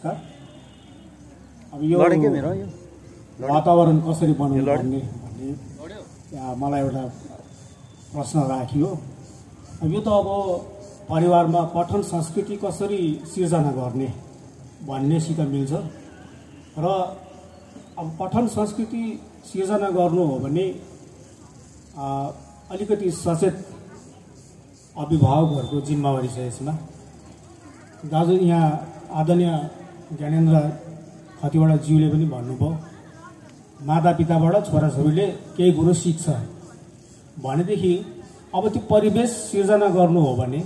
नमस्कार। अब यो वातावरण कसरी बनाउनु पर्ने भन्ने मलाई एउटा प्रश्न राखियो। अब यो त अब परिवारमा पठन संस्कृति कसरी सिर्जना गर्ने भन्नेसित मिल्छ र अब पठन संस्कृति सिर्जना गर्नु हो भने अलिकति सचेत अभिभावकहरूको जिम्मेवारी छ यसमा। दाजु यहाँ आदरणीय ज्ञानेन्द्र खतिवडा ज्यूले पनि भन्नुभयो, मातापिताबाट छोराछोरीले केही कुरो सिक्छ भनेदेखि अब त्यो परिवेश सिर्जना गर्नु हो भने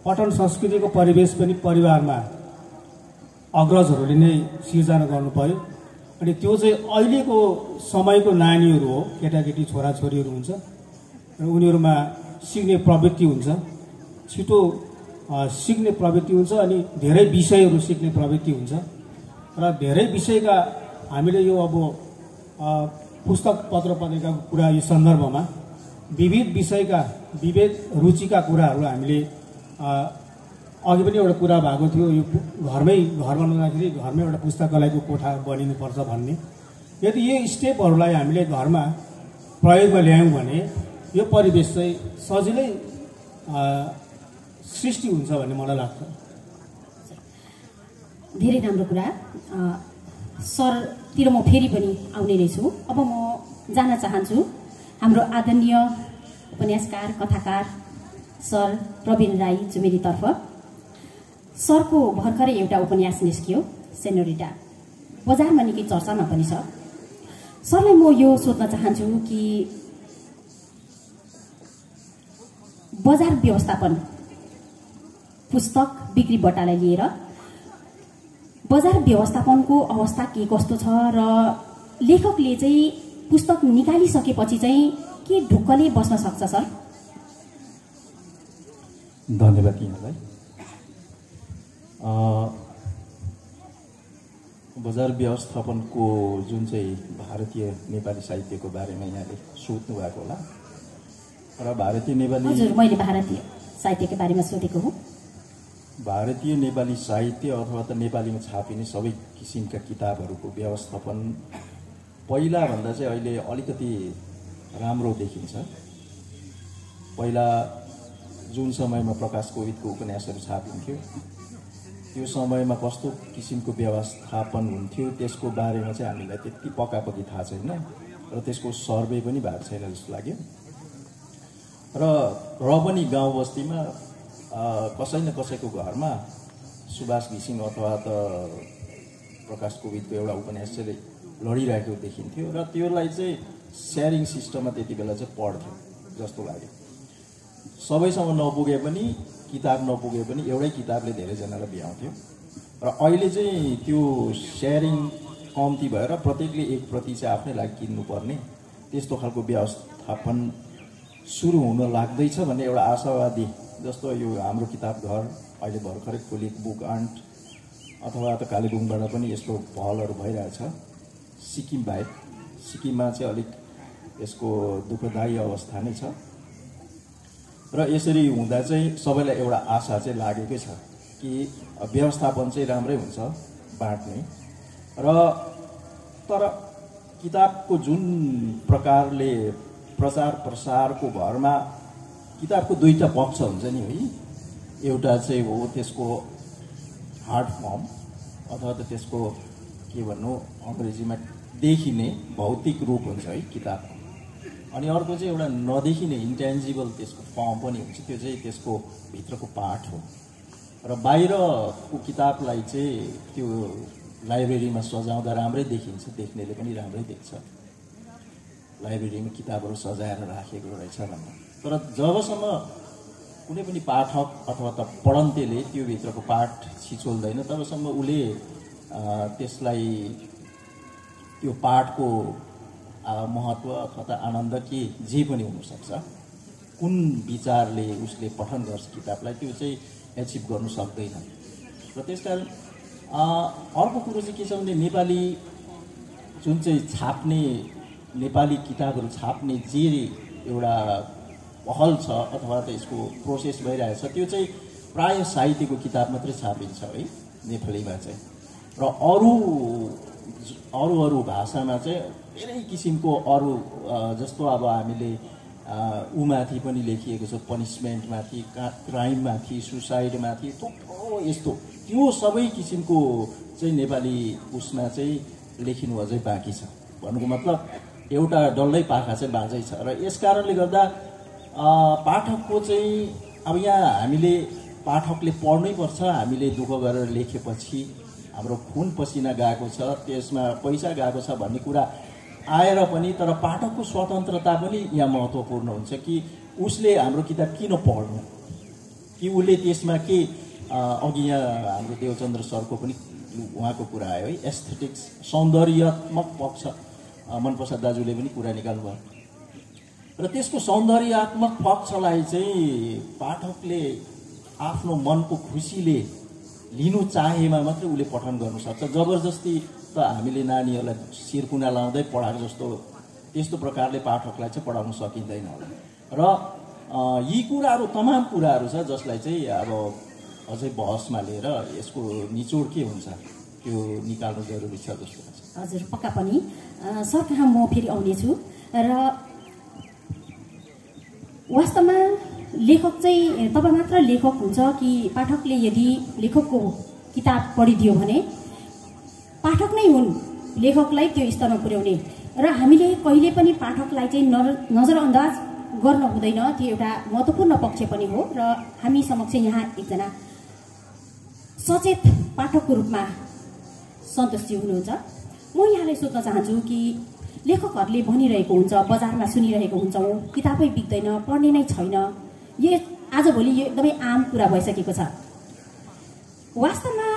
पठन संस्कृतिको परिवेश पनि परिवारमा अग्रजहरूले नै सिर्जना गर्नु पर्यो। अनि त्यो चाहिँ अहिलेको समयको नानीहरू हो, केटाकेटी छोराछोरीहरू हुन्छ र उनीहरूमा सिक्ने प्रवृत्ति हुन्छ, छिटो सिक्ने प्रवृत्ति हुन्छ अनि धेरै विषयहरू सिक्ने प्रवृत्ति हुन्छ र धेरै विषयका हामीले यो अब पुस्तक पत्र पत्रिकाको कुरा यो सन्दर्भमा विविध विषयका विविध रुचिका कुराहरू हामीले अघि पनि एउटा कुरा भएको थियो, यो घरमा बनाउँदाखेरि घरमै एउटा पुस्तकालयको कोठा बनिनुपर्छ भन्ने। यदि यो स्टेपहरूलाई हामीले घरमा प्रयोगमा ल्यायौँ भने यो परिवेश चाहिँ सजिलै सृष्टि हुन्छ भन्ने मलाई लाग्छ। धेरै राम्रो कुरा। सरतिर म फेरि पनि आउने नै छु। अब म जान चाहन्छु हाम्रो आदरणीय उपन्यासकार कथाकार सर प्रवीण राई जुमेलीतर्फ। सरको भर्खरै एउटा उपन्यास निस्कियो सेनोरिटा, बजारमा निकै चर्चामा पनि छ। सरलाई म यो सोध्न चाहन्छु कि बजार व्यवस्थापन, पुस्तक बिक्री बट्टालाई लिएर बजार व्यवस्थापनको अवस्था के कस्तो छ र लेखकले चाहिँ पुस्तक निकालिसकेपछि चाहिँ के ढुक्कले बस्न सक्छ सर? धन्यवाद यहाँलाई। बजार व्यवस्थापनको जुन चाहिँ भारतीय नेपाली साहित्यको बारेमा यहाँले सोध्नु भएको होला र भारतीय नेपाली, हजुर मैले भारतीय साहित्यको बारेमा सोधेको हुँ। भारतीय नेपाली साहित्य अथवा त नेपालीमा छापिने सबै किसिमका किताबहरूको व्यवस्थापन पहिलाभन्दा चाहिँ अहिले अलिकति राम्रो देखिन्छ। पहिला जुन समयमा प्रकाश कोविदको उपन्यासहरू छापिन्थ्यो त्यो समयमा कस्तो किसिमको व्यवस्थापन हुन्थ्यो त्यसको बारेमा चाहिँ हामीलाई त्यति पक्कापक्की थाहा छैन र त्यसको सर्वे पनि भएको छैन जस्तो लाग्यो। र पनि गाउँ बस्तीमा कसै न कसैको घरमा सुभाष घिसिङ अथवा त प्रकाश कोविदको एउटा उपन्यास चाहिँ लडिरहेको देखिन्थ्यो र त्यसलाई चाहिँ सेयरिङ सिस्टममा त्यति बेला चाहिँ पढ्थ्यो जस्तो लाग्यो। सबैसँग नपुगे पनि, किताब नपुगे पनि एउटै किताबले धेरैजनालाई भ्याउँथ्यो र अहिले चाहिँ त्यो सेयरिङ कम्ती भएर प्रत्येकले एक प्रति चाहिँ आफ्नै लागि किन्नुपर्ने त्यस्तो खालको व्यवस्थापन सुरु हुन लाग्दैछ भन्ने एउटा आशावादी। जस्तो यो हाम्रो किताब घर अहिले भर्खरै खोलिएको बुक आन्ट अथवा त कालेबुङबाट पनि यस्तो पहलहरू भइरहेछ। सिक्किम बाहेक सिक्किममा चाहिँ अलिक यसको दुःखदायी अवस्था नै छ र यसरी हुँदा चाहिँ सबैलाई एउटा आशा चाहिँ लागेकै छ कि व्यवस्थापन चाहिँ राम्रै हुन्छ बाँड्ने। र तर किताबको जुन प्रकारले प्रचार प्रसारको भरमा किताबको दुईटा पक्ष हुन्छ नि है, एउटा चाहिँ हो त्यसको हार्ड फर्म अथवा त त्यसको के भन्नु अङ्ग्रेजीमा देखिने भौतिक रूप हुन्छ है किताब, अनि अर्को चाहिँ एउटा नदेखिने इन्टेन्जिबल त्यसको फर्म पनि हुन्छ, त्यो चाहिँ त्यसको भित्रको पाठ हो। र बाहिरको किताबलाई चाहिँ त्यो लाइब्रेरीमा सजाउँदा राम्रै देखिन्छ, देख्नेले पनि राम्रै देख्छ लाइब्रेरीमा किताबहरू सजाएर राखेको रहेछ भन्दा। तर जबसम्म कुनै पनि पाठक अथवा त पढन्तेले त्यो भित्रको पाठ छिचोल्दैन तबसम्म उसले त्यसलाई त्यो पाठको महत्त्व अथवा त आनन्द के जे पनि हुनसक्छ, कुन विचारले उसले पठन गर्छ किताबलाई त्यो चाहिँ एचिभ गर्नु सक्दैन। र त्यसकारण अर्को कुरो चाहिँ के छ भने नेपाली जुन चाहिँ छाप्ने नेपाली किताबहरू छाप्ने जे एउटा पहल छ अथवा त यसको प्रोसेस भइरहेछ त्यो चाहिँ प्राय साहित्यको किताब मात्रै छापिन्छ है नेपालीमा चाहिँ। र अरू भाषामा चाहिँ धेरै किसिमको अरू जस्तो अब हामीले उमाथि पनि लेखिएको छ, पनिसमेन्टमाथि, क्राइममाथि, सुसाइडमाथि, थुप्रो यस्तो त्यो सबै किसिमको चाहिँ नेपाली उसमा चाहिँ लेखिनु अझै बाँकी छ। भन्नुको मतलब एउटा डल्लै पाखा चाहिँ बाँझै छ र यस कारणले गर्दा पाठकको चाहिँ अब यहाँ हामीले पाठकले पढ्नै पर्छ, हामीले दुःख गरेर लेखेपछि हाम्रो खुन पसिना गएको छ, त्यसमा पैसा गएको छ भन्ने कुरा आएर पनि तर पाठकको स्वतन्त्रता पनि यहाँ महत्त्वपूर्ण हुन्छ कि उसले हाम्रो किताब किन पढ्नु, कि उसले त्यसमा के अघि यहाँ हाम्रो देवचन्द्र सरको पनि उहाँको कुरा आयो है, एस्थेटिक्स सौन्दर्यात्मक पक्ष मनप्रसाद दाजुले पनि कुरा निकाल्नुभयो र त्यसको सौन्दर्यात्मक पक्षलाई चाहिँ पाठकले आफ्नो मनको खुसीले लिनु चाहेमा मात्रै उसले पठन गर्नु सक्छ। जबरजस्ती त हामीले नानीहरूलाई शिरकुना लाउँदै पढाएको जस्तो त्यस्तो प्रकारले पाठकलाई चाहिँ पढाउन सकिँदैन होला र यी कुराहरू तमाम कुराहरू छ जसलाई चाहिँ अब अझै बहसमा लिएर यसको निचोड के हुन्छ त्यो निकाल्नु जरुरी छ जस्तो लाग्छ। हजुर, पक्का पनि सर कहाँ म फेरि आउनेछु र वास्तवमा लेखक चाहिँ तपाईँ मात्र लेखक हुन्छ कि पाठकले यदि लेखकको किताब पढिदियो भने पाठक नै हुन् लेखकलाई त्यो स्तरमा पुर्याउने र हामीले कहिले पनि पाठकलाई चाहिँ नजरअन्दाज गर्न हुँदैन। त्यो एउटा महत्त्वपूर्ण पक्ष पनि हो र हामी समक्ष यहाँ एकजना सचेत पाठकको रूपमा सन्तोषजी हुनुहुन्छ। म यहाँलाई सोध्न चाहन्छु कि लेखकहरूले भनिरहेको हुन्छ, बजारमा सुनिरहेको हुन्छौँ, किताबै बिक्दैन, पढ्ने नै छैन, यो आजभोलि यो एकदमै आम कुरा भइसकेको छ। वास्तवमा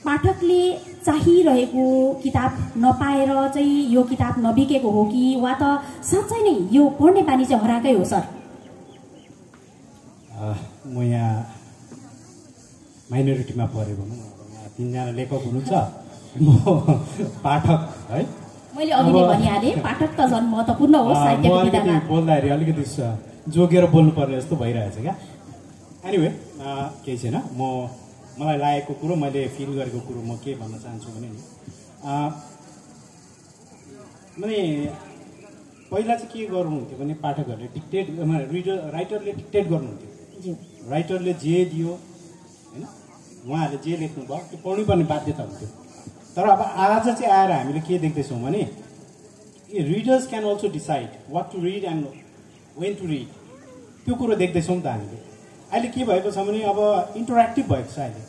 पाठकले चाहिरहेको किताब नपाएर चाहिँ यो किताब नबिकेको हो कि वा त साँच्चै नै यो पढ्ने बानी चाहिँ हराएकै हो सर? म यहाँ माइनोरिटीमा परेँ भनौँ, यहाँ 3 जना लेखक हुनुहुन्छ, म पाठक है। मैले अघि नै भनिहालेँ पाठक त झन् महत्त्वपूर्ण हो साहित्यको विधामा। बोल्दाखेरि अलिकति जोगेर बोल्नुपर्ने जस्तो भइरहेछ क्या। एनिवे केही छैन, मलाई लागेको कुरो, मैले फिल गरेको कुरो म के भन्न चाहन्छु भने नि माने पहिला चाहिँ के गर्नुहुन्थ्यो भने पाठकहरूले डिक्टेट राइटरले डिक्टेट गर्नुहुन्थ्यो। राइटरले जे दियो होइन, उहाँहरूले जे लेख्नुभयो त्यो पढ्नुपर्ने बाध्यता हुन्थ्यो। तर अब आज चाहिँ आएर हामीले के देख्दैछौँ भने readers can also decide what to read and when to read, त्यो कुरो देख्दैछौँ त हामीले। अहिले के भएको छ भने अब इन्टरेक्टिभ भएको छ अहिले।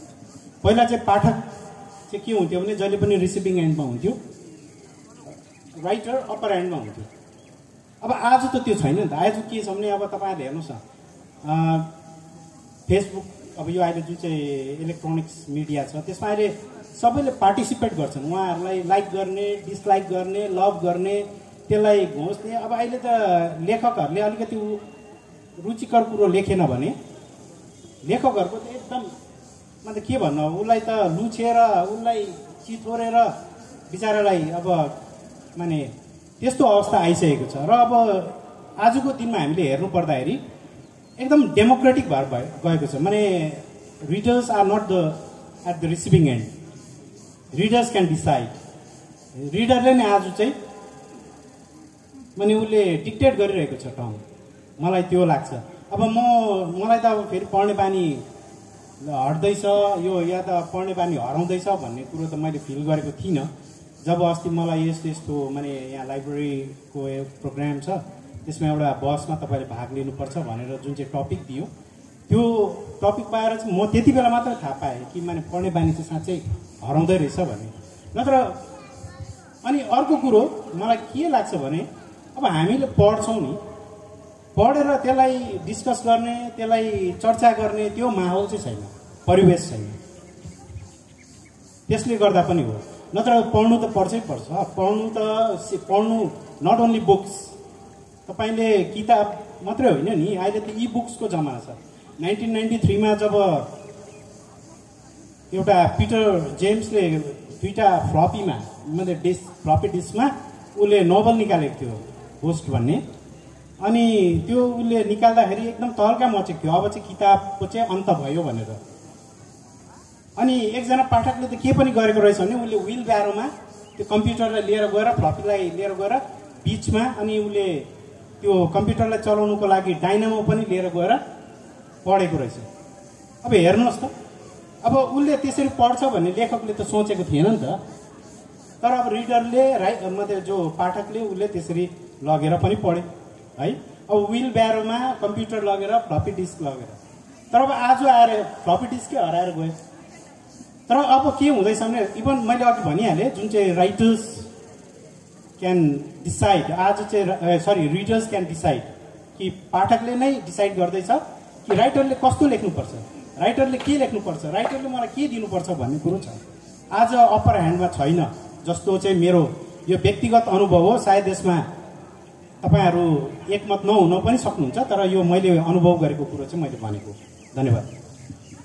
पहिला चाहिँ पाठक चाहिँ के हुन्थ्यो भने जहिले पनि रिसिभिङ एन्डमा हुन्थ्यो, राइटर अप्पर एन्डमा हुन्थ्यो। अब आज त त्यो छैन नि त। आज के छ भने अब तपाईँहरूले हेर्नुहोस् न, फेसबुक अब यो अहिले जुन चाहिँ इलेक्ट्रोनिक्स मिडिया छ त्यसमा अहिले सबैले पार्टिसिपेट गर्छन्। उहाँहरूलाई लाइक गर्ने, डिसलाइक गर्ने, लभ गर्ने, त्यसलाई घोष दिने। अब अहिले त लेखकहरूले अलिकति रुचिकर कुरो लेखेन भने लेखकहरूको त एकदम मतलब के भन्नु, उसलाई त लुछेर उसलाई चितोरेर बिचारालाई अब माने त्यस्तो अवस्था आइसकेको छ। र अब आजको दिनमा हामीले हेर्नु पर्दाखेरि एकदम डेमोक्रेटिक भएर गएको छ। माने readers are not the at the receiving end, readers can decide. रिडरले नै आज चाहिँ माने उसले डिक्टेट गरिरहेको छ टर्म, मलाई त्यो लाग्छ। अब मलाई त अब फेरि पढ्ने बानी हट्दैछ यो या त पढ्ने बानी हराउँदैछ भन्ने कुरो त मैले फिल गरेको थिइनँ। जब अस्ति मलाई यस्तो माने यहाँ लाइब्रेरीको प्रोग्राम छ त्यसमा एउटा बसमा तपाईँले भाग लिनुपर्छ भनेर जुन चाहिँ टपिक दियो, त्यो टपिक पाएर चाहिँ म त्यति बेला मात्र थाहा पाएँ कि माने पढ्ने बानी चाहिँ साँच्चै हराउँदै रहेछ भन्ने। नत्र अनि अर्को कुरो मलाई के लाग्छ भने अब हामीले पढ्छौँ नि, पढेर त्यसलाई डिस्कस गर्ने, त्यसलाई चर्चा गर्ने त्यो माहौल चाहिँ छैन, परिवेश छैन। त्यसले गर्दा पनि हो। नत्र पढ्नु त पर्छै पर्छ। पढ्नु नट ओन्ली बुक्स, तपाईँले किताब मात्रै होइन नि, अहिले त इ बुक्सको जमाना छ। 1993 मा जब एउटा पिटर जेम्सले 2टा फ्लपीमा मतलब फ्लपी डिस्कमा उसले नोभल निकालेको थियो, होस्ट भन्ने। अनि त्यो उसले निकाल्दाखेरि एकदम तर्का मचेको थियो, अब चाहिँ किताबको चाहिँ अन्त भयो भनेर। अनि एकजना पाठकले त के पनि गरेको रहेछ भने उसले व्हिल ब्यारोमा त्यो कम्प्युटरलाई लिएर गएर फ्लपीलाई लिएर गएर बिचमा अनि उसले त्यो कम्प्युटरलाई चलाउनुको लागि डाइनामो पनि लिएर गएर पढेको रहेछ। अब हेर्नुहोस् त, अब उसले त्यसरी पढ्छ भन्ने लेखकले त सोचेको थिएन नि त। तर अब रिडरले मतलब जो पाठकले उसले त्यसरी लगेर पनि पढ्यो है। अब व्हिल ब्यारोमा कम्प्युटर लगेर फ्लपी डिस्क लगेर, तर अब आज आएर फ्लपी डिस्कै हराएर गयो। तर अब के हुँदैछ भने इभन मैले अघि भनिहालेँ, जुन चाहिँ राइटर्स क्यान डिसाइड, आज चाहिँ रिडर्स क्यान डिसाइड कि पाठकले नै डिसाइड गर्दैछ कि राइटरले कस्तो लेख्नुपर्छ, राइटरले के लेख्नुपर्छ, राइटरले मलाई के दिनुपर्छ भन्ने कुरो छ। आज अप्पर ह्यान्डमा छैन, जस्तो चाहिँ मेरो यो व्यक्तिगत अनुभव हो। सायद यसमा तपाईँहरू एकमत नहुन पनि सक्नुहुन्छ, तर यो मैले अनुभव गरेको कुरो चाहिँ मैले भनेको। धन्यवाद।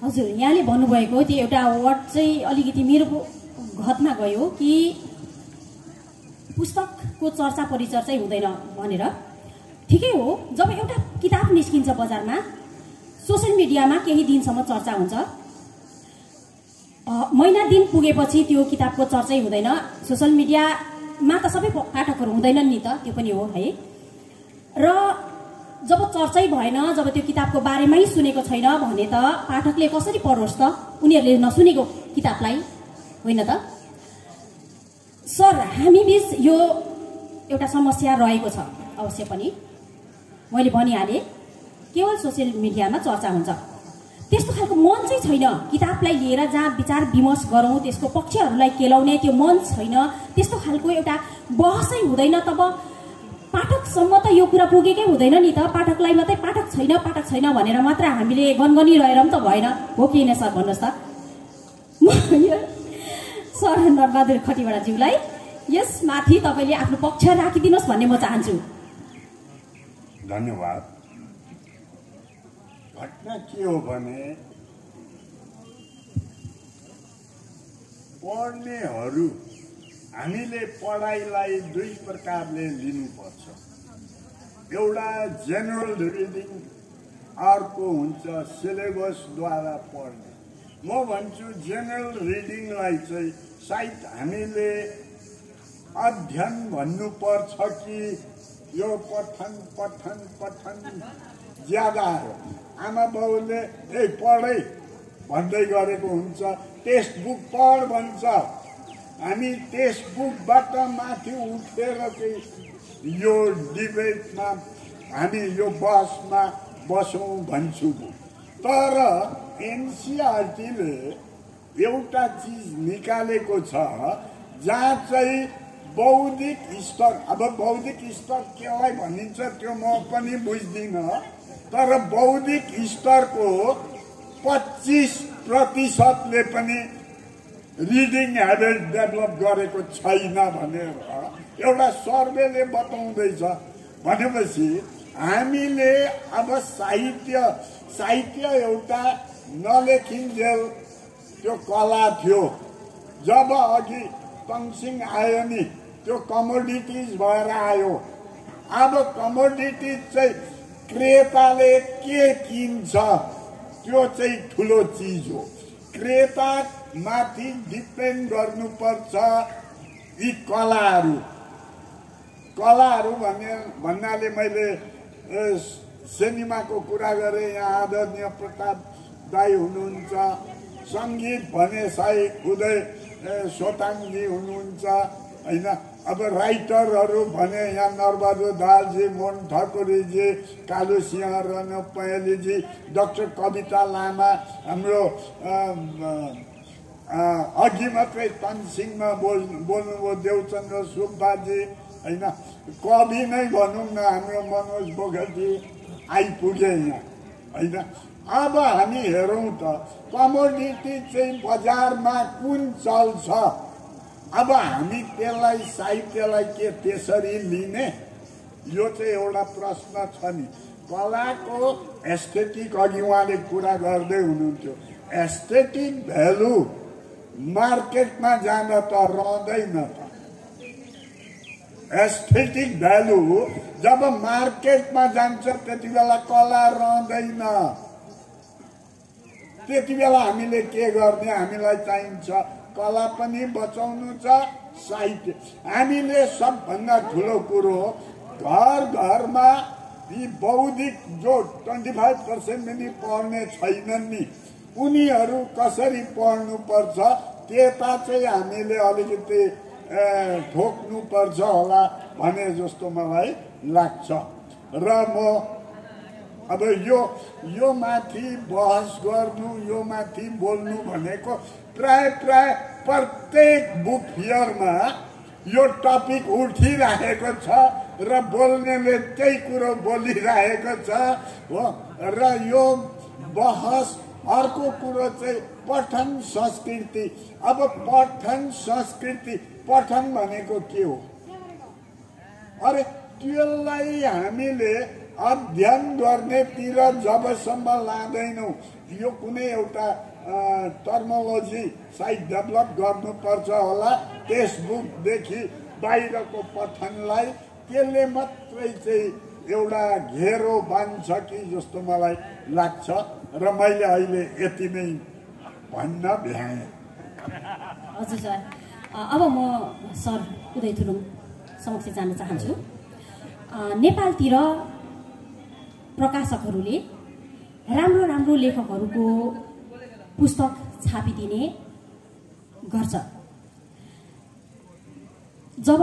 हजुर, यहाँले भन्नुभएको त्यो एउटा वर्ड चाहिँ अलिकति मेरो घतमा गयो कि पुस्तकको चर्चा परिचर्चा हुँदैन भनेर। ठिकै हो, जब एउटा किताब निस्किन्छ बजारमा, सोसियल मिडियामा केही दिनसम्म चर्चा हुन्छ, महिना दिन पुगेपछि त्यो किताबको चर्चै हुँदैन। सोसियल मिडियामा त सबै पाठकहरू हुँदैनन् नि त, त्यो पनि हो है। र जब चर्चै भएन, जब त्यो किताबको बारेमै सुनेको छैन भने त पाठकले कसरी पढोस् त, उनीहरूले नसुनेको किताबलाई, होइन त? सर, हामी बीच यो एउटा समस्या रहेको छ अवश्य पनि। मैले भनिहालेँ, केवल सोसियल मिडियामा चर्चा हुन्छ, त्यस्तो खालको मन चाहिँ छैन किताबलाई लिएर जहाँ विचार विमर्श गरौँ, त्यसको पक्षहरूलाई केलाउने त्यो मन छैन। त्यस्तो खालको एउटा बहसै हुँदैन। तब पाठकसम्म त यो कुरा पुगेकै हुँदैन नि त। पाठकलाई मात्रै पाठक छैन भनेर मात्र हामीले गनगनी रहेर पनि त भएन, हो कि होइन सर? भन्नुहोस् त। म सर नरबहादुर खतिवडाज्यूलाई यसमाथि तपाईँले आफ्नो पक्ष राखिदिनुहोस् भन्ने म चाहन्छु। धन्यवाद। घटना के हो भने पढ्नेहरू हामीले पढाइलाई दुई प्रकारले लिनुपर्छ। एउटा जेनरल रिडिङ, अर्को हुन्छ सिलेबसद्वारा पढ्ने। म भन्छु जेनरल रिडिङलाई चाहिँ सायद हामीले अध्ययन भन्नुपर्छ कि यो पठन पठन पठन ज्यादा हो। आमा बाउले पढै भन्दै गरेको हुन्छ, टेक्स्ट बुक पढ भन्छ। हामी टेक्स्ट बुकबाट माथि उठेर चाहिँ यो डिबेटमा हामी यो बसमा बसौँ भन्छु। तर एनसीईआरटीले एउटा चिज निकालेको छ जहाँ चाहिँ बौद्धिक स्तर, अब बौद्धिक स्तर केलाई भनिन्छ त्यो म पनि बुझ्दिनँ, तर बौद्धिक स्तरको 25% पनि रिडिङ ह्याबिट डेभलप गरेको छैन भनेर एउटा सर्वेले बताउँदैछ। भनेपछि हामीले अब साहित्य एउटा नलेखिन्जेल त्यो कला थियो। जब अघि तङसिङ आयो नि, त्यो कमोडिटिज भएर आयो। अब कमोडिटिज चाहिँ क्रेताले के किन्छ त्यो चाहिँ ठुलो चिज हो। क्रेता माथि डिपेन्ड गर्नुपर्छ यी कलाहरू भन्नाले मैले सिनेमाको कुरा गरेँ, यहाँ आदरणीय प्रताप दाई हुनुहुन्छ, सङ्गीत भने सायद उदय सोताङजी हुनुहुन्छ, होइन। अब राइटरहरू भने यहाँ नरबहादुर दालजी, मोहन ठकुरीजी, कालु सिंह रन पहेलीजी, डाक्टर कविता लामा, हाम्रो अघि मात्रै तनसिंहमा बोल्नुभयो देवचन्द्र सुब्बाजी, होइन। कवि नै भनौँ न, हाम्रो मनोज बोगटी आइपुगे यहाँ, होइन। अब हामी हेरौँ त कमोडिटी चाहिँ बजारमा कुन चल्छ। अब हामी त्यसलाई साहित्यलाई के त्यसरी लिने, यो चाहिँ एउटा प्रश्न छ नि। कलाको एस्थेटिक अघि उहाँले कुरा गर्दै हुनुहुन्थ्यो, एस्थेटिक भ्यालु मार्केटमा जाँदा त रहँदैन त। एस्थेटिक भ्यालु जब मार्केटमा जान्छ त्यति बेला कला रहँदैन। त्यति बेला हामीले के गर्ने? हामीलाई चाहिन्छ कला पनि बचाउनु छ, साहित्य। हामीले सबभन्दा ठुलो कुरो घर घरमा यी बौद्धिक जो 25% पनि पढ्ने छैनन् नि, उनीहरू कसरी पढ्नुपर्छ त्यता चाहिँ हामीले अलिकति ठोक्नुपर्छ होला भने जस्तो मलाई लाग्छ। र म अब यो माथि बहस गर्नु, यो माथि बोल्नु भनेको प्राय प्रत्येक बुक फेयरमा यो टपिक उठिरहेको छ र बोल्नेले त्यही कुरो बोलिरहेको छ हो। र यो बहस अर्को कुरो चाहिँ पठन संस्कृति। अब पठन संस्कृति, पठन भनेको के हो? अरे त्यसलाई हामीले अध्ययन गर्नेतिर जबसम्म लाँदैनौँ, यो कुनै एउटा टर्मोलोजी साइड डेभलप गर्नुपर्छ होला टेक्स्टबुकदेखि बाहिरको पठनलाई। त्यसले मात्रै चाहिँ एउटा घेरो बान्छ कि जस्तो मलाई लाग्छ। र मैले अहिले यति नै भन्न भ्याएँ। हजुर सर, अब म सर उदय थुलुङ समक्ष जान चाहन्छु। नेपालतिर प्रकाशकहरूले राम्रो राम्रो लेखकहरूको पुस्तक छापिदिने गर्छ। जब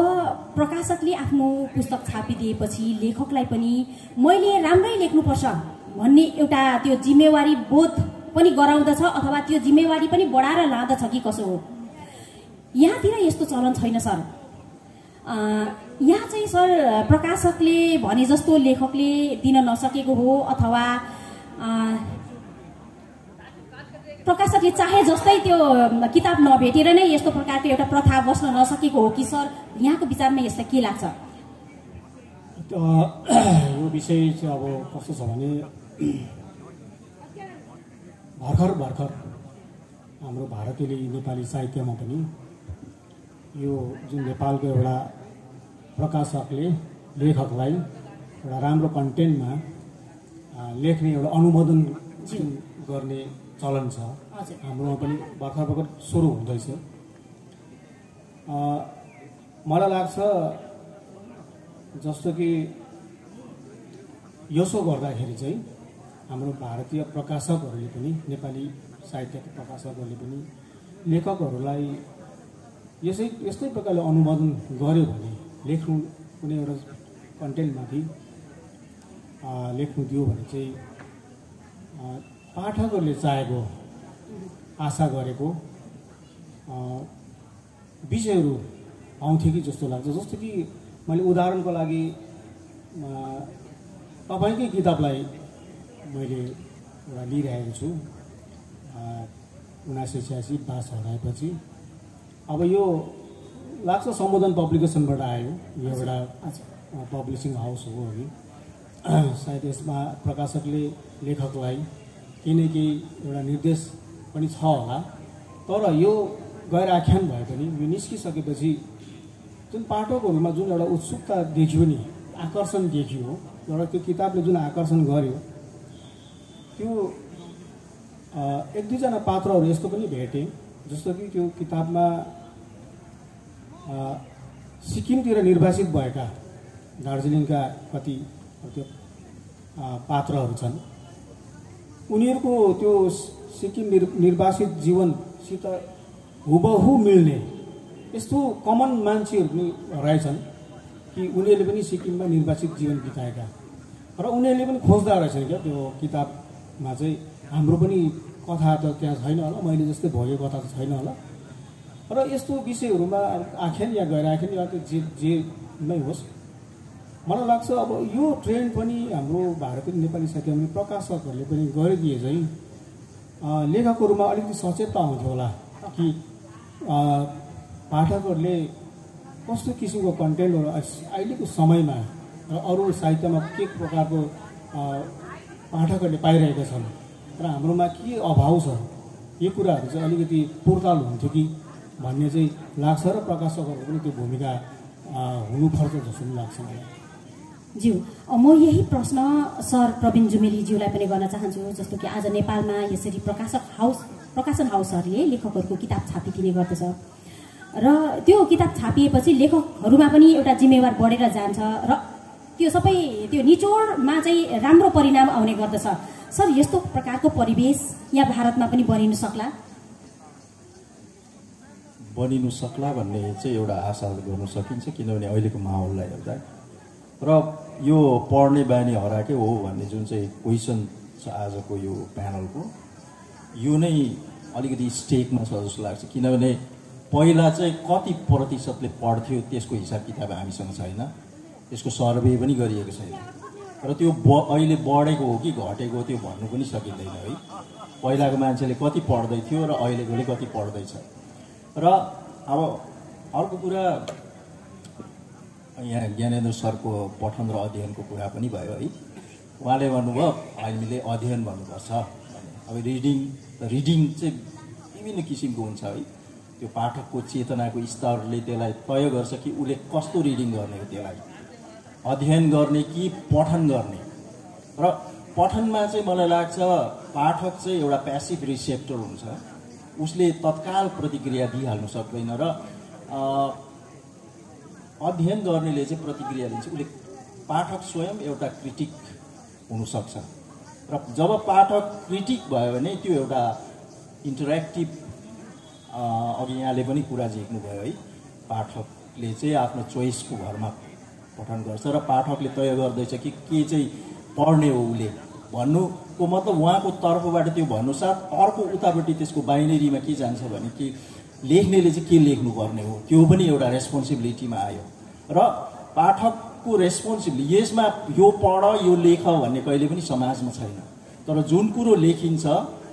प्रकाशकले आफ्नो पुस्तक छापिदिएपछि लेखकलाई पनि मैले राम्रै लेख्नुपर्छ भन्ने एउटा त्यो जिम्मेवारी बोध पनि गराउँदछ, अथवा त्यो जिम्मेवारी पनि बढाएर लाँदछ कि कसो हो? यहाँतिर यस्तो चलन छैन सर। यहाँ चाहिँ सर प्रकाशकले भने जस्तो लेखकले दिन नसकेको हो, अथवा प्रकाशकले चाहे जस्तै त्यो किताब नभेटेर नै यस्तो प्रकारको एउटा प्रथा बस्न नसकेको हो कि सर? यहाँको विचारमा यसलाई के लाग्छ? यो विषय चाहिँ अब कस्तो छ भने भर्खर हाम्रो भारतीय नेपाली साहित्यमा पनि यो जुन नेपालको एउटा प्रकाशकले लेखकलाई एउटा राम्रो कन्टेन्टमा लेख्ने एउटा अनुमोदन गर्ने चलन छ। हाम्रोमा पनि भर्खर सुरु हुँदैछ। मलाई लाग्छ जस्तो कि यसो गर्दाखेरि चाहिँ हाम्रो भारतीय प्रकाशकहरूले पनि, नेपाली साहित्यका प्रकाशकहरूले पनि लेखकहरूलाई यस्तै प्रकारले अनुमोदन गर्यो भने, लेख्नु कुनै एउटा कन्टेन्टमाथि लेख्नु दियो भने चाहिँ पाठकहरूले चाहेको, आशा गरेको विषयहरू आउँथ्यो कि जस्तो लाग्छ। जस्तो कि मैले उदाहरणको लागि तपाईँकै किताबलाई मैले एउटा लिइरहेको छु। 1986 बास हराएपछि अब यो लाग्छ सम्बोधन पब्लिकेसनबाट आयो। यो एउटा पब्लिसिङ हाउस हो अघि। सायद यसमा प्रकाशकले लेखकलाई केही न केही एउटा निर्देश पनि छ होला। तर यो गैर आख्यान भए पनि यो निस्किसकेपछि जुन पाठकहरूमा जुन एउटा उत्सुकता देखियो नि, आकर्षण देखियो, एउटा त्यो किताबले जुन आकर्षण गर्यो, त्यो एक दुईजना पात्रहरू यस्तो पनि भेटेँ। जस्तो कि त्यो किताबमा सिक्किमतिर निर्वासित भएका दार्जिलिङका कति त्यो पात्रहरू छन्। उनीहरूको त्यो सिक्किम निर्वासित जीवनसित हुबहु मिल्ने यस्तो कमन मान्छेहरू पनि रहेछन् कि उनीहरूले पनि सिक्किममा निर्वासित जीवन बिताएका, र उनीहरूले पनि खोज्दा रहेछन् क्या त्यो किताबमा चाहिँ हाम्रो पनि कथा त त्यहाँ छैन होला, मैले जस्तै भोगेको कथा त छैन होला। र यस्तो विषयहरूमा आख्यान या गैर आख्यान या जे नै होस्, मलाई लाग्छ अब यो ट्रेन्ड पनि हाम्रो भारतीय नेपाली साहित्यमा प्रकाशकहरूले पनि गरिदिए चाहिँ लेखकहरूमा अलिकति सचेतता आउँथ्यो होला कि पाठकहरूले कस्तो किसिमको कन्टेन्टहरू अहिलेको समयमा र अरू साहित्यमा के प्रकारको पाठकहरूले पाइरहेका छन् र हाम्रोमा के अभाव छ, यो कुराहरू चाहिँ अलिकति पूर्ताल हुन्थ्यो कि भन्ने चाहिँ लाग्छ। र प्रकाशकहरूको पनि त्यो भूमिका हुनुपर्छ जस्तो पनि लाग्छ मलाई। ज्यू म यही प्रश्न सर प्रवीण जुमेलीज्यूलाई पनि गर्न चाहन्छु। जस्तो कि आज नेपालमा यसरी प्रकाशन हाउसहरूले लेखकहरूको किताब छापिदिने गर्दछ र त्यो किताब छापिएपछि लेखकहरूमा पनि एउटा जिम्मेवार बढेर जान्छ र त्यो सबै त्यो निचोडमा चाहिँ राम्रो परिणाम आउने गर्दछ। सर यस्तो प्रकारको परिवेश यहाँ भारतमा पनि बनिनु सक्ला भन्ने चाहिँ एउटा आशा गर्न सकिन्छ, किनभने अहिलेको माहौललाई हेर्दा र यो पढ्ने बानी हराएकै हो भन्ने जुन चाहिँ क्वेसन छ आजको यो प्यानलको, यो नै अलिकति स्टेकमा छ जस्तो लाग्छ। किनभने पहिला चाहिँ कति प्रतिशतले पढ्थ्यो त्यसको हिसाब किताब हामीसँग छैन, त्यसको सर्वे पनि गरिएको छैन र त्यो अहिले बढेको हो कि घटेको हो त्यो भन्नु पनि सकिँदैन है। पहिलाको मान्छेले कति पढ्दै थियो र अहिलेकोले कति पढ्दैछ। र अब अर्को कुरा, यहाँ ज्ञानेन्द्र सरको पठन र अध्ययनको कुरा पनि भयो है। उहाँले भन्नुभयो हामीले अध्ययन गर्नुपर्छ। अब रिडिङ चाहिँ विभिन्न किसिमको हुन्छ है। त्यो पाठकको चेतनाको स्तरले त्यसलाई तय गर्छ कि उसले कस्तो रिडिङ गर्ने हो, त्यसलाई अध्ययन गर्ने कि पठन गर्ने। र पठनमा चाहिँ मलाई लाग्छ पाठक चाहिँ एउटा प्यासिभ रिसेप्टर हुन्छ, उसले तत्काल प्रतिक्रिया दिइहाल्नु सक्दैन र अध्ययन गर्नेले चाहिँ प्रतिक्रिया दिन्छ। उसले पाठक स्वयं एउटा क्रिटिक हुनसक्छ र जब पाठक क्रिटिक भयो भने त्यो एउटा इन्टरेक्टिभ, अघि यहाँले पनि कुरा झिक्नुभयो है, पाठकले चाहिँ आफ्नो चोइसको घरमा पठन गर्छ र पाठकले तय गर्दैछ कि के चाहिँ पढ्ने हो उसले भन्नुको मतलब उहाँको तर्फबाट त्यो भन्नुसाथ अर्को उतापट्टि त्यसको बाइनेरीमा के जान्छ भने कि लेख्नेले चाहिँ के लेख्नुपर्ने हो, त्यो पनि एउटा रेस्पोन्सिबिलिटीमा आयो र पाठकको रेस्पोन्सिबिलिटी यसमा यो पढ यो लेख भन्ने कहिले पनि समाजमा छैन। तर जुन कुरो लेखिन्छ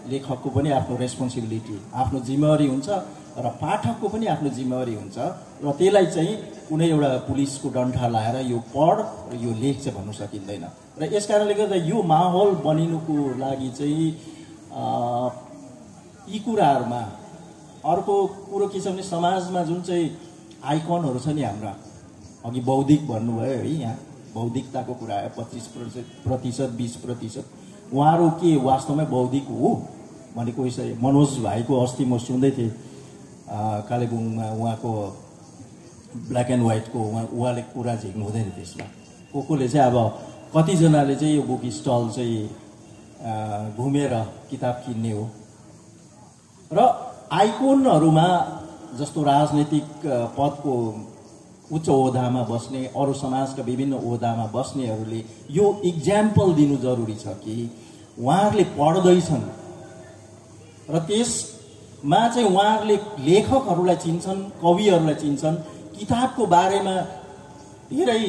लेखकको पनि आफ्नो रेस्पोन्सिबिलिटी, आफ्नो जिम्मेवारी हुन्छ र पाठकको पनि आफ्नो जिम्मेवारी हुन्छ र त्यसलाई चाहिँ कुनै एउटा पुलिसको डन्ठा लाएर यो पढ र यो लेख चाहिँ भन्नु सकिँदैन। र यस कारणले गर्दा यो माहौल बनिनुको लागि चाहिँ यी कुराहरूमा अर्को कुरो के छ भने समाजमा जुन चाहिँ आइकनहरू छ नि हाम्रा, अघि बौद्धिक भन्नुभयो है, यहाँ बौद्धिकताको कुरा आयो 25%, 20%। उहाँहरू के वास्तवमै बौद्धिक हो भनेको विषय मनोज भाइको अस्ति म सुन्दै थिएँ कालेबुङमा, उहाँको ब्ल्याक एन्ड व्हाइटको उहाँले कुरा झिक्नु हुँदैन त्यसमा। कोले चाहिँ अब कतिजनाले चाहिँ यो बुक स्टल चाहिँ घुमेर किताब किन्ने हो र आइकोनहरूमा जस्तो राजनैतिक पदको उच्च ओहदामा बस्ने, अरू समाजका विभिन्न ओहदामा बस्नेहरूले यो इक्जाम्पल दिनु जरुरी छ कि उहाँहरूले पढ्दैछन् र त्यसमा चाहिँ उहाँहरूले लेखकहरूलाई चिन्छन्, कविहरूलाई चिन्छन्। किताबको बारेमा धेरै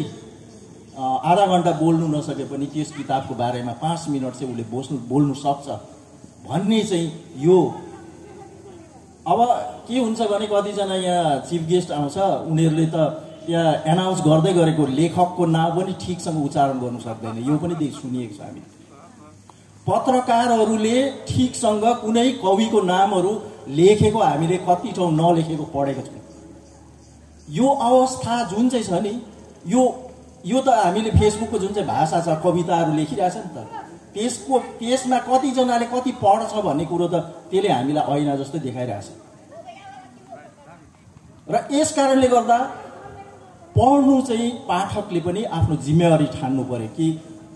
आधा घन्टा बोल्नु नसके पनि त्यस किताबको बारेमा 5 मिनट चाहिँ उसले बोल्नु सक्छ भन्ने चाहिँ यो। अब के हुन्छ भने कतिजना यहाँ चिफ गेस्ट आउँछ, उनीहरूले त त्यहाँ एनाउन्स गर्दै गरेको लेखकको नाम पनि ठिकसँग उच्चारण गर्नु सक्दैन, यो पनि सुनिएको छ हामी। पत्रकारहरूले ठिकसँग कुनै कविको नामहरू लेखेको हामीले कति ठाउँ नलेखेको पढेको छौँ। यो अवस्था जुन चाहिँ छ नि, यो त हामीले फेसबुकको जुन चाहिँ भाषा छ, कविताहरू लेखिरहेछ नि त, त्यसमा कतिजनाले कति पढ्छ भन्ने कुरो त त्यसले हामीलाई ऐना जस्तै देखाइरहेछ। र यस कारणले गर्दा पढ्नु चाहिँ पाठकले पनि आफ्नो जिम्मेवारी ठान्नु पर्यो कि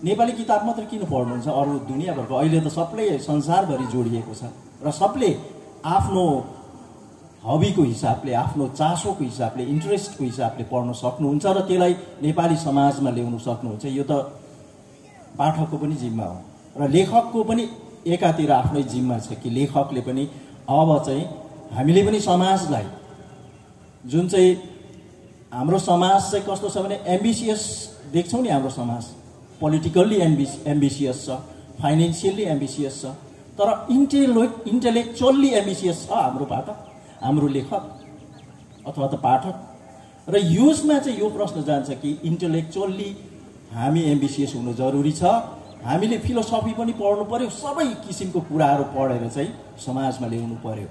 नेपाली किताब मात्र किन पढ्नुहुन्छ, अरू दुनियाँभरको अहिले त सबले संसारभरि जोडिएको छ र सबले आफ्नो हबीको हिसाबले, आफ्नो चासोको हिसाबले, इन्ट्रेस्टको हिसाबले पढ्न सक्नुहुन्छ र त्यसलाई नेपाली समाजमा ल्याउन सक्नुहुन्छ। यो त पाठकको पनि जिम्मा हो र लेखकको पनि एकातिर आफ्नै जिम्मा छ कि लेखकले पनि अब चाहिँ हामीले पनि समाजलाई, जुन चाहिँ हाम्रो समाज चाहिँ कस्तो छ भने एम्बिसियस देख्छौँ नि, हाम्रो समाज पोलिटिकल्ली एम्बिसियस छ, फाइनेन्सियल्ली एम्बिसियस छ, तर इन्टेलेक्चुअल्ली एम्बिसियस छ हाम्रो पाठक, हाम्रो लेखक अथवा त पाठक। र यसमा चाहिँ यो प्रश्न जान्छ कि इन्टेलेक्चुअल्ली हामी एम्बिसियस हुनु जरुरी छ, हामीले फिलोसफी पनि पढ्नु पर्यो, सबै किसिमको कुराहरू पढेर चाहिँ समाजमा ल्याउनु पर्यो।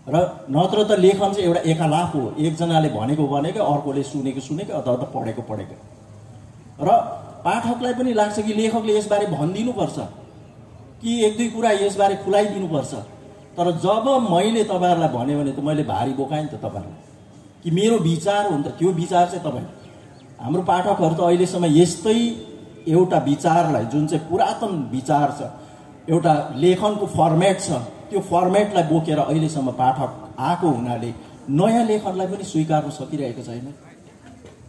र नत्र त लेखन चाहिँ एउटा एकालाप हो, एकजनाले भनेको अर्कोले सुनेको अथवा त पढेको। र पाठकलाई पनि लाग्छ कि लेखकले यसबारे भनिदिनुपर्छ कि एक दुई कुरा यसबारे खुलाइदिनुपर्छ। तर जब मैले तपाईँहरूलाई भने त मैले भारी बोकाएँ नि त तपाईँहरूलाई कि मेरो विचार हो नि त, त्यो विचार चाहिँ तपाईँ हाम्रो पाठकहरू त अहिलेसम्म यस्तै एउटा विचारलाई, जुन चाहिँ पुरातन विचार छ, एउटा लेखनको फर्मेट छ, त्यो फर्मेटलाई बोकेर अहिलेसम्म पाठक आएको हुनाले नयाँ लेखनलाई पनि स्वीकार्न सकिरहेको छैन।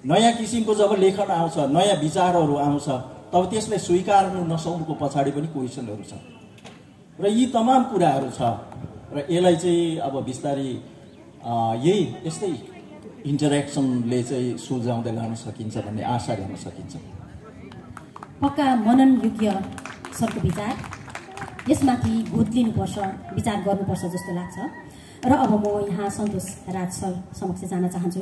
नयाँ किसिमको जब लेखन आउँछ, नयाँ विचारहरू आउँछ, तब त्यसलाई स्वीकार्नु नसक्नुको पछाडि पनि क्वेसनहरू छ र यी तमाम कुराहरू छ। र यसलाई चाहिँ अब बिस्तारै यही यस्तै इन्टरेक्सनले चाहिँ सुल्झाउँदै लान सकिन्छ भन्ने आशा गर्न सकिन्छ। पक्का मनन योग्य सरको विचार, यसमाथि भुत्लिनुपर्छ, विचार गर्नुपर्छ जस्तो लाग्छ। र अब म यहाँ सन्तोष राज सर समक्ष जान चाहन्छु।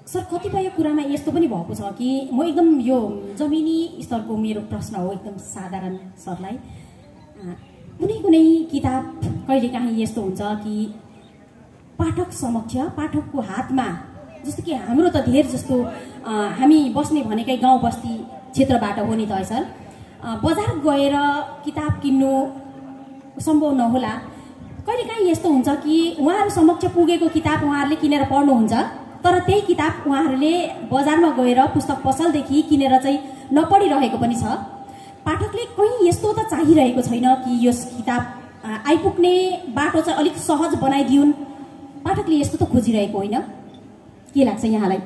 सर, कतिपय कुरामा यस्तो पनि भएको छ कि म एकदम यो जमिनी स्तरको मेरो प्रश्न हो, एकदम साधारण सरलाई। कुनै कुनै किताब कहिलेकाहीँ यस्तो हुन्छ कि पाठक समक्ष, पाठकको हातमा, जस्तो कि हाम्रो त धेर जस्तो हामी बस्ने भनेकै गाउँ बस्ती क्षेत्रबाट हो नि त है सर। बजार गएर किताब किन्नु सम्भव नहोला। कहिलेकाहीँ यस्तो हुन्छ कि उहाँहरू समक्ष पुगेको किताब उहाँहरूले किनेर पढ्नुहुन्छ, तर त्यही किताब उहाँहरूले बजारमा गएर पुस्तक पसलदेखि किनेर चाहिँ नपढिरहेको पनि छ। पाठकले कहीँ यस्तो त चाहिरहेको छैन कि यो किताब आइपुग्ने बाटो चाहिँ अलिक सहज बनाइदिउन्, पाठकले यस्तो त खोजिरहेको होइन? के लाग्छ यहाँलाई?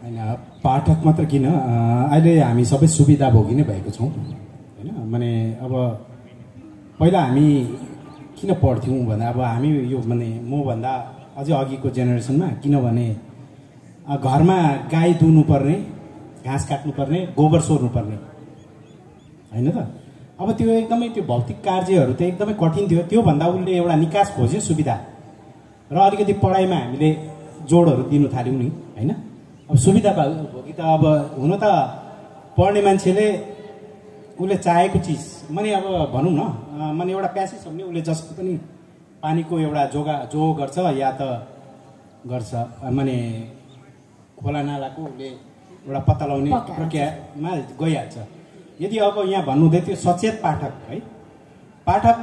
होइन, पाठक मात्र किन, अहिले हामी सबै सुविधा भोगी नै भएको छौँ होइन। माने अब पहिला हामी किन पढ्थ्यौँ भन्दा, अब हामी यो माने मभन्दा अझै अघिको जेनेरेसनमा, किनभने घरमा गाई दुहुनुपर्ने, घाँस काट्नुपर्ने, गोबर सोर्नुपर्ने होइन त। अब त्यो एकदमै त्यो भौतिक कार्यहरू त एकदमै कठिन थियो। त्योभन्दा उसले एउटा निकास खोज्यो, सुविधा, र अलिकति पढाइमा हामीले जोडहरू दिनु थाल्यौँ नि होइन। अब सुविधा भयो कि त अब हुन त पढ्ने मान्छेले उसले चाहेको चिज, माने अब भनौँ न, माने एउटा प्यासेज हो भने उसले जसको पनि पानीको एउटा जो गर्छ या त गर्छ, माने खोला नालाको उसले एउटा पत्ता लगाउने प्रक्रियामा गइहाल्छ। यदि अब यहाँ भन्नुहुँदै थियो सचेत पाठक है, पाठक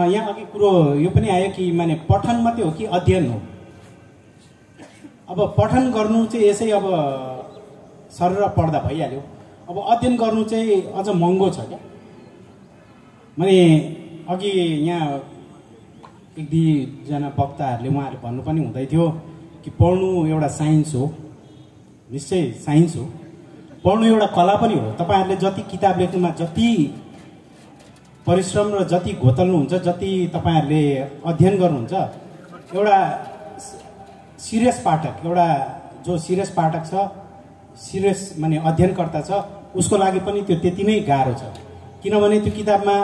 यहाँ अघि कुरो यो पनि आयो कि माने पठन मात्रै हो कि अध्ययन हो। अब पठन गर्नु चाहिँ यसै अब सरेर पढ्दा भइहाल्यो, अब अध्ययन गर्नु चाहिँ अझ महँगो छ क्या। माने अघि यहाँ एक दुईजना वक्ताहरूले उहाँहरूले भन्नु पनि हुँदै थियो कि पढ्नु एउटा साइन्स हो। निश्चय साइन्स हो, पढ्नु एउटा कला पनि हो। तपाईँहरूले जति किताब लेख्नुमा जति परिश्रम र जति घोतल्नुहुन्छ, जति तपाईँहरूले अध्ययन गर्नुहुन्छ, एउटा सिरियस पाठक, एउटा जो सिरियस पाठक छ, सिरियस माने अध्ययनकर्ता छ, उसको लागि पनि त्यो त्यति नै गाह्रो छ। किनभने त्यो किताबमा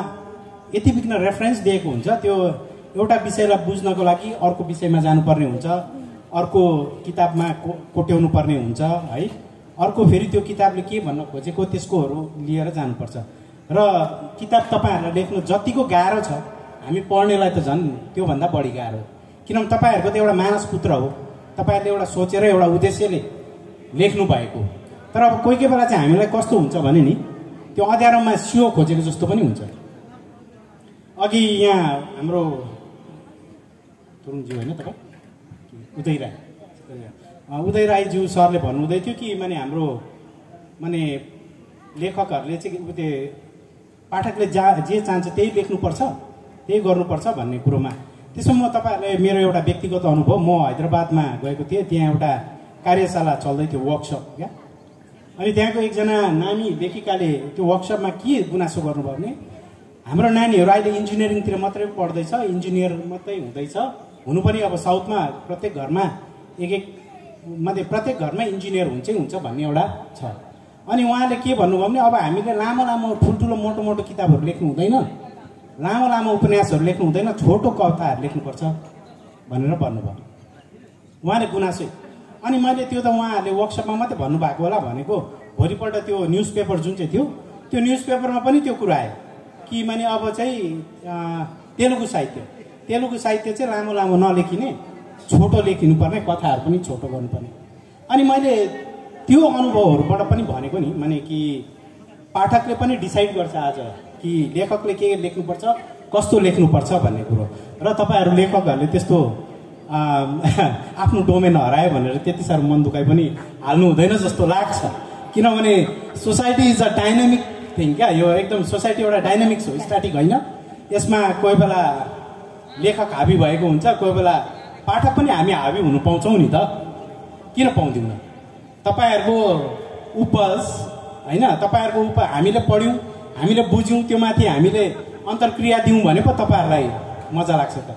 यति बिघ्न रेफरेन्स दिएको हुन्छ, त्यो एउटा विषयलाई बुझ्नको लागि अर्को विषयमा जानुपर्ने हुन्छ, अर्को किताबमा कोट्याउनु पर्ने हुन्छ है, अर्को फेरि त्यो किताबले के भन्न खोजेको त्यसकोहरू लिएर जानुपर्छ। र किताब तपाईँहरूलाई लेख्नु जतिको गाह्रो छ, हामी पढ्नेलाई त झन् त्योभन्दा बढी गाह्रो, किनभने तपाईँहरूको त एउटा मानस पुत्र हो, तपाईँहरूले एउटा सोचेर एउटा उद्देश्यले लेख्नु भएको। तर अब कोही कोही बेला चाहिँ हामीलाई कस्तो हुन्छ भने नि, त्यो अँध्यारोमा सियो खोजेको जस्तो पनि हुन्छ। अघि यहाँ हाम्रो तुरुङज्यू होइन तपाईँ, उदय राईज्यू सरले भन्नुहुँदै थियो कि माने हाम्रो माने लेखकहरूले चाहिँ त्यो पाठकले जे चाहन्छ त्यही लेख्नुपर्छ, त्यही गर्नुपर्छ भन्ने कुरोमा। त्यसो म तपाईँहरूले मेरो एउटा व्यक्तिगत अनुभव, म हैदराबादमा गएको थिएँ, त्यहाँ एउटा कार्यशाला चल्दै थियो, वर्कसप क्या। अनि त्यहाँको एकजना नानी लेखिकाले त्यो वर्कसपमा के गुनासो गर्नुभयो भने, हाम्रो नानीहरू अहिले इन्जिनियरिङतिर मात्रै पढ्दैछ, इन्जिनियर मात्रै हुँदैछ, हुनु पनि अब साउथमा प्रत्येक घरमा प्रत्येक घरमा इन्जिनियर हुन्छ भन्ने एउटा छ। अनि उहाँले के भन्नुभयो भने, अब हामीले लामो लामो ठुल्ठुलो मोटो मोटो किताबहरू लेख्नु हुँदैन, लामो लामो उपन्यासहरू लेख्नु हुँदैन, छोटो कविताहरू लेख्नुपर्छ भनेर भन्नुभयो उहाँले गुनासो। अनि मैले त्यो त उहाँहरूले वर्कसपमा मात्रै भन्नुभएको होला भनेको, भोलिपल्ट त्यो न्युज पेपर जुन चाहिँ थियो, त्यो न्युज पेपरमा पनि त्यो कुरा आयो कि माने अब चाहिँ तेलुगु साहित्य चाहिँ लामो लामो नलेखिने, छोटो लेखिनुपर्ने, कथाहरू पनि छोटो गर्नुपर्ने। अनि मैले त्यो अनुभवहरूबाट पनि भनेको नि, माने कि पाठकले पनि डिसाइड गर्छ आज कि लेखकले के लेख्नुपर्छ, कस्तो लेख्नुपर्छ भन्ने कुरो। र तपाईँहरू लेखकहरूले त्यस्तो आफ्नो डोमेन हरायो भनेर त्यति साह्रो मन दुखाइ पनि हाल्नु हुँदैन जस्तो लाग्छ। किनभने society is a dynamic thing क्या, यो एकदम सोसाइटी एउटा डाइनामिक्स हो, स्ट्याटिक होइन। यसमा कोही बेला लेखक हाबी भएको हुन्छ, कोही बेला पाठक पनि हामी हाबी हुनु पाउँछौँ नि त, किन पाउँदैनौँ? तपाईँहरूको उपज होइन, तपाईँहरूको हामीले पढ्यौँ, हामीले बुझ्यौँ, त्यो माथि हामीले अन्तर्क्रिया दिउँ भने पो तपाईँहरूलाई मजा लाग्छ त,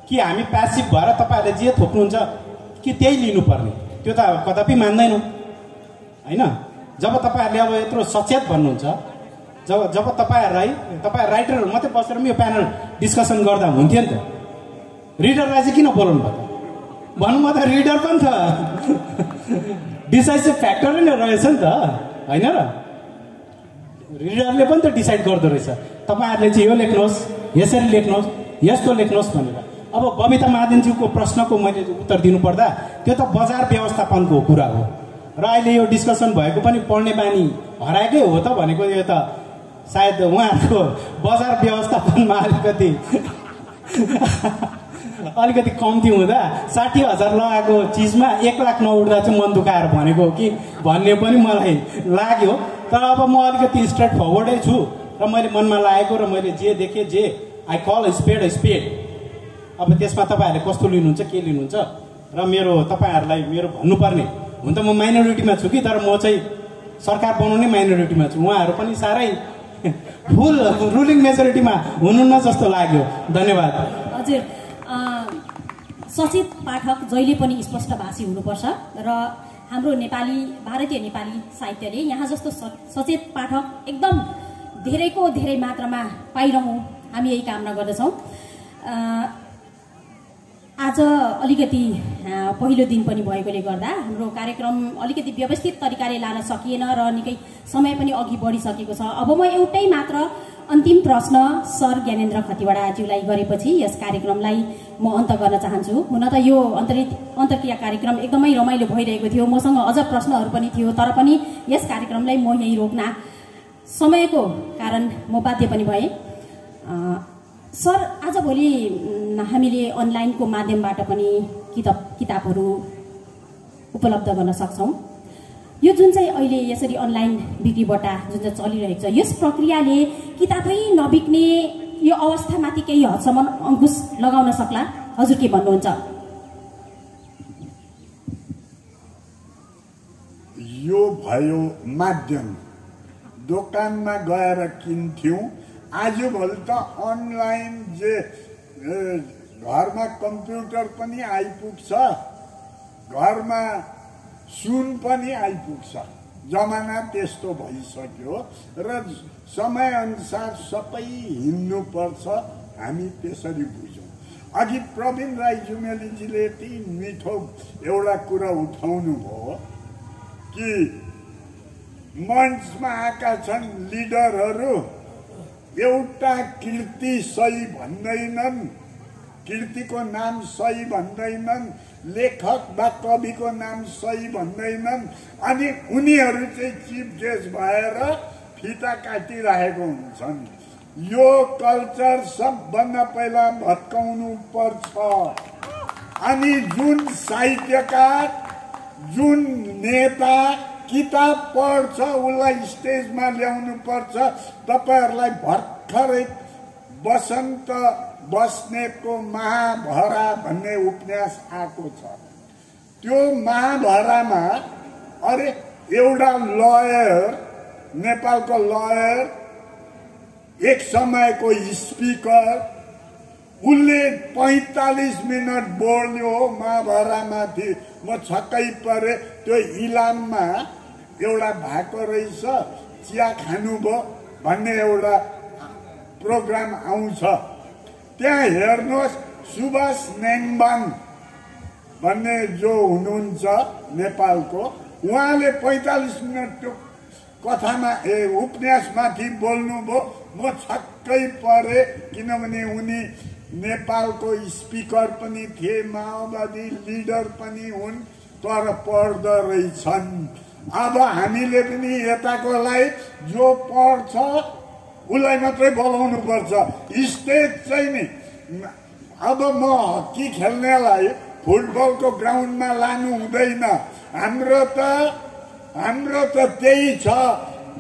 कि हामी प्यासिभ भएर तपाईँहरूले जे थोप्नुहुन्छ कि त्यही लिनुपर्ने? त्यो त कदापि मान्दैनौँ होइन। जब तपाईँहरूले अब यत्रो सचेत भन्नुहुन्छ, जब तपाईँ राइटरहरू मात्रै बसेर पनि यो प्यानल डिस्कसन गर्दा हुन्थ्यो नि त, रिडरलाई चाहिँ किन बोलाउनु भयो? भनौँ म त रिडर पनि त डिसाइसिभ फ्याक्टरै नै रहेछ नि त, होइन र? रिडरले पनि त डिसाइड गर्दो रहेछ तपाईँहरूले चाहिँ यो लेख्नुहोस्, यसरी लेख्नुहोस्, यस्तो लेख्नुहोस् भनेर। अब बबिता महादेवज्यूको प्रश्नको मैले उत्तर दिनुपर्दा त्यो त बजार व्यवस्थापनको कुरा हो, र अहिले यो डिस्कसन भएको पनि पढ्ने बानी हराएकै हो त भनेको। यो त सायद उहाँहरूको बजार व्यवस्थापनमा अलिकति कम्ती हुँदा 60,000 लगाएको चिजमा 1 लाख नउठ्दा चाहिँ मन दुखाएर भनेको हो कि भन्ने पनि मलाई लाग्यो। तर अब म अलिकति स्ट्रेट फरवर्डै छु र मैले मनमा लागेको र मैले जे देखेँ, जे आई कल स्पेड स्पेड। अब त्यसमा तपाईँहरूले कस्तो लिनुहुन्छ, के लिनुहुन्छ, र तपाईँहरूलाई मेरो भन्नुपर्ने हुन त म माइनोरिटीमा छु कि, तर म चाहिँ सरकार बनाउने माइनोरिटीमा छु। उहाँहरू पनि साह्रै फुल रुलिङ मेजोरिटीमा हुनुहुन्न जस्तो लाग्यो। धन्यवाद। हजुर, सचेत पाठक जहिले पनि स्पष्टभाषी हुनुपर्छ र हाम्रो भारतीय नेपाली साहित्यले यहाँ जस्तो सचेत पाठक एकदम धेरै मात्रामा पाइरहँ, हामी यही कामना गर्दछौँ। आज अलिकति पहिलो दिन पनि भएकोले गर्दा हाम्रो कार्यक्रम अलिकति व्यवस्थित तरिकाले लान सकिएन र निकै समय पनि अघि बढिसकेको छ। अब म एउटै मात्र अन्तिम प्रश्न सर ज्ञानेन्द्र खतिवडाज्यूलाई गरेपछि यस कार्यक्रमलाई म अन्त गर्न चाहन्छु। हुन त यो अन्तर्क्रिया कार्यक्रम एकदमै रमाइलो भइरहेको थियो, मसँग अझ प्रश्नहरू पनि थियो, तर पनि यस कार्यक्रमलाई म यहीँ रोक्न समयको कारण म बाध्य पनि भएँ। सर, आजभोलि हामीले अनलाइनको माध्यमबाट पनि किताबहरू उपलब्ध गर्न सक्छौँ। यो जुन चाहिँ अहिले यसरी अनलाइन बिक्रीबट्टा जुन चाहिँ चलिरहेको छ, यस प्रक्रियाले किताबै नबिक्ने यो अवस्थामाथि केही हदसम्म अंकुश लगाउन सक्ला? हजुर के भन्नुहुन्छ? यो भयो माध्यम, दोकानमा गएर किन्थ्यौँ, आजभोलि त अनलाइन जे घरमा कम्प्युटर पनि आइपुग्छ, घरमा सुन पनि आइपुग्छ। जमाना त्यस्तो भइसक्यो र समयअनुसार सबै हिँड्नुपर्छ, हामी त्यसरी बुझौँ। अघि प्रवीण राई जुमेलीजीले यति मिठो एउटा कुरा उठाउनु भयो कि मञ्चमा आएका छन् लिडरहरू, एउटा कृति सही भन्दैनन्, कृतिको नाम सही भन्दैनन्, लेखक वा कविको नाम सही भन्दैनन्, अनि उनीहरू चाहिँ चिफ गेस्ट भएर फिता काटिरहेको हुन्छन्। यो कल्चर सबभन्दा पहिला भत्काउनु पर्छ। अनि जुन साहित्यकार, जुन नेता किताब पढ्छ उसलाई स्टेजमा ल्याउनु पर्छ। तपाईहरूलाई भर्खरै बसन्त बस्नेतको महाभरा भन्ने उपन्यास आएको छ। त्यो महाभरामा अरे एउटा लयर, नेपालको लयर, एक समयको स्पिकर, उसले 45 मिनट बोल्यो महाभरामाथि। म छक्कै परे। त्यो इलाममा एउटा भएको रहेछ, चिया खानुभयो भन्ने एउटा प्रोग्राम आउँछ, त्यहाँ हेर्नुहोस्। सुभाष नेङबाङ भन्ने जो हुनुहुन्छ नेपालको, उहाँले 45 मिनट त्यो कथामा उपन्यासमाथि बोल्नुभयो। म छक्कै परे, किनभने उनी नेपालको स्पिकर पनि थिए, माओवादी लिडर पनि हुन्, तर पढ्दो रहेछन्। अब हामीले पनि यताकोलाई जो पढ्छ उसलाई मात्रै बोलाउनु पर्छ। स्टेज चाहिँ नि अब म हकी खेल्नेलाई फुटबलको ग्राउन्डमा लानु हुँदैन। हाम्रो त त्यही छ,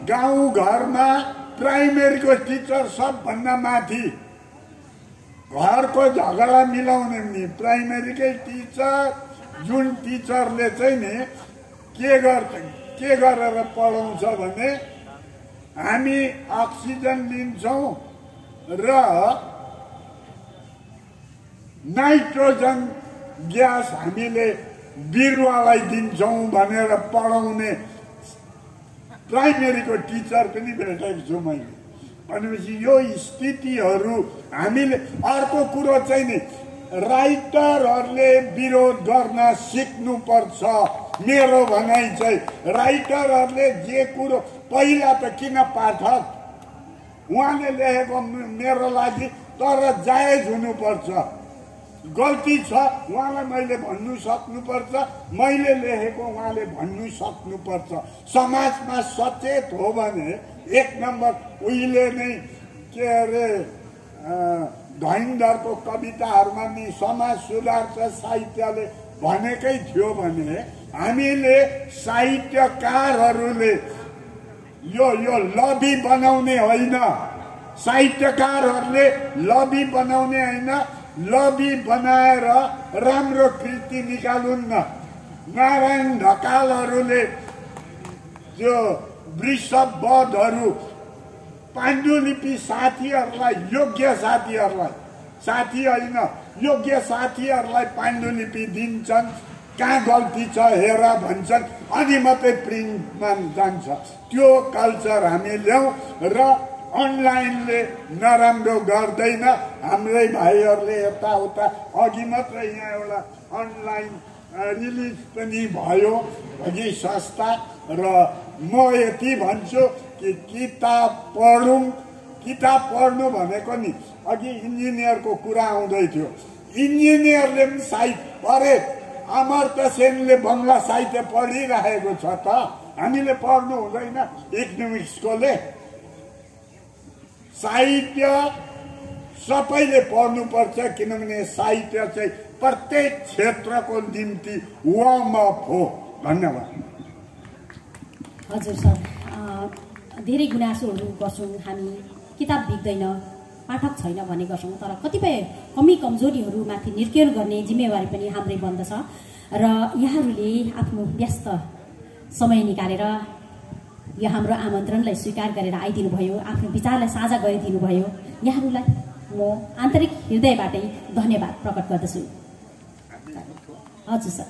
गाउँ घरमा प्राइमेरीको टिचर सबभन्दा माथि, घरको झगडा मिलाउने नि प्राइमेरीकै टिचर, जुन टिचरले चाहिँ नि के गरेर पढाउँछ भने हामी अक्सिजन लिन्छौँ र नाइट्रोजन ग्यास हामीले बिरुवालाई दिन्छौँ भनेर पढाउने प्राइमेरीको टिचर पनि भेटेको छु मैले। भनेपछि यो स्थितिहरू हामीले, अर्को कुरो चाहिँ नि राइटरहरूले विरोध गर्न सिक्नुपर्छ। मेरो भनाइ चाहिँ राइटरहरूले जे कुरो, पहिला त किन पाठक उहाँले लेखेको मेरो लागि तर जायज हुनुपर्छ, गल्ती छ उहाँलाई मैले भन्नु सक्नुपर्छ, मैले लेखेको उहाँले भन्नु सक्नुपर्छ। समाजमा सचेत हो भने 1 नम्बर उहिले नै के अरे धैन्दरको कविताहरूमा नि समाज सुधार्छ साहित्यले भनेकै थियो भने हामीले साहित्यकारहरूले यो लबी बनाउने होइन, साहित्यकारहरूले लबी बनाउने होइन, लबी बनाएर राम्रो कृति निकालुन् न। नारायण ढकालहरूले त्यो वृषभवधहरू पाण्डुलिपि साथीहरूलाई, योग्य साथीहरूलाई पाण्डुलिपि दिन्छन्, कहाँ गल्ती छ हेर भन्छन्, अनि मात्रै प्रिन्टमा जान्छ। त्यो कल्चर हामी ल्याउँ र अनलाइनले नराम्रो गर्दैन। हाम्रै भाइहरूले यताउता अघि मात्रै यहाँ एउटा अनलाइन रिलिज पनि भयो अघि संस्था, र म यति भन्छु कि किताब पढ्नु भनेको नि, अघि इन्जिनियरको कुरा आउँदै थियो, इन्जिनियरले पनि साहित्य अरे अमर्त्य सेनले बङ्गला साहित्य पढिरहेको छ त, हामीले पढ्नु हुँदैन? इकोनोमिक्सकोले साहित्य सबैले पढ्नुपर्छ, किनभने साहित्य चाहिँ प्रत्येक क्षेत्रको निम्ति वार्म अप हो। धन्यवाद। हजुर सर, धेरै गुनासोहरू गर्छौँ हामी, किताब बिक्दैन, पाठक छैन भन्ने गर्छौँ, तर कतिपय कमी कमजोरीहरूमाथि निर्केल गर्ने जिम्मेवारी पनि हाम्रै बन्दछ। र यहाँहरूले आफ्नो व्यस्त समय निकालेर यो हाम्रो आमन्त्रणलाई स्वीकार गरेर आइदिनु भयो, आफ्नो विचारलाई साझा गरिदिनु भयो, यहाँहरूलाई म आन्तरिक हृदयबाटै धन्यवाद प्रकट गर्दछु। हजुर सर।